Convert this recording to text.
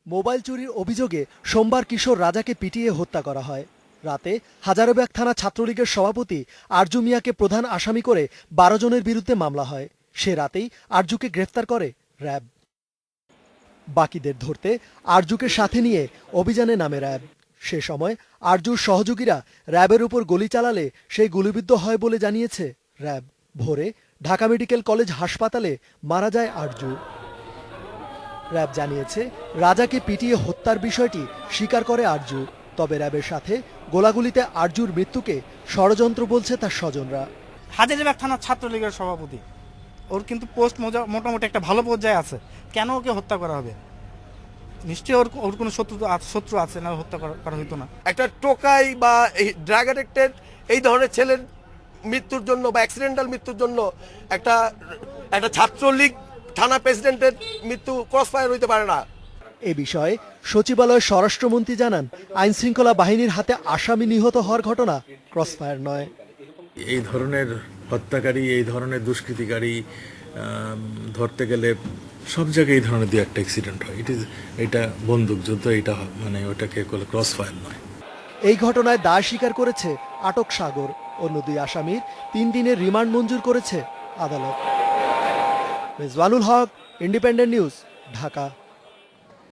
Mobile চুরির অভিযোগে সোমবার কিশোর রাজাকে পিটিয়ে হত্যা করা হয়। রাতে হাজারীবাগ থানা ছাত্রলীগের সভাপতি আরজু মিয়াকে প্রধান আসামি করে 12 জনের বিরুদ্ধে মামলা হয়। সে রাতেই আরজুকে গ্রেফতার করে র্যাব। বাকিদের ধরতে আরজুকে সাথে নিয়ে অভিযানে নামে র্যাব। সে সময় আরজুর সহযোগীরা র্যাবের উপর গুলি চালালে সেই গুলিবিদ্ধ হয় বলে জানিয়েছে র্যাব। ভোরে ঢাকা মেডিকেল কলেজ হাসপাতালে মারা যায় আরজু। র্যাব জানিয়েছে রাজাকে পিটিয়ে হত্যার বিষয়টি স্বীকার করে আরজু। তবে র্যাবের সাথে গোলাগুলিতে আরজুর মৃত্যুকে ষড়যন্ত্র বলছে তার স্বজনরা। হাজারীবাগ থানার ছাত্রলীগের সভাপতি, ওর কিন্তু পোস্ট মোটামুটি একটা ভালো পর্যায়ে আছে, কেন ওকে হত্যা করা হবে? নিশ্চয়ই ওর কোনো শত্রু আছে, না হত্যা করা হইতো না। একটা টোকাই বা ড্রাগ অ্যাডিক্টেড এই ধরনের ছেলের মৃত্যুর জন্য বা অ্যাক্সিডেন্টাল মৃত্যুর জন্য একটা ছাত্রলীগ থানা প্রেসিডেন্টের মৃত্যু ক্রসফায়ার হইতে পারে না। এ বিষয়ে সচিবালয়ের স্বরাষ্ট্রমন্ত্রী জানান, আইন শৃঙ্খলা বাহিনীর হাতে আসামি নিহত হওয়ার ঘটনা ক্রসফায়ার নয়। এই ধরনের হত্যাকারী, এই ধরনের দুষ্কৃতিকারী ধরতে গেলে সব জায়গায় এই ধরনের 2-1টা অ্যাক্সিডেন্ট হয়। এটা বন্দুকযুদ্ধ, এটা মানে ওটাকে ক্রস ফায়ার নয়। এই ঘটনায় দায় স্বীকার করেছে আটক সাগর। অন্য 2 আসামির 3 দিনের রিমান্ড মঞ্জুর করেছে আদালত। রেজওয়ানুল হক, ইন্ডিপেন্ডেন্ট নিউজ, ঢাকা।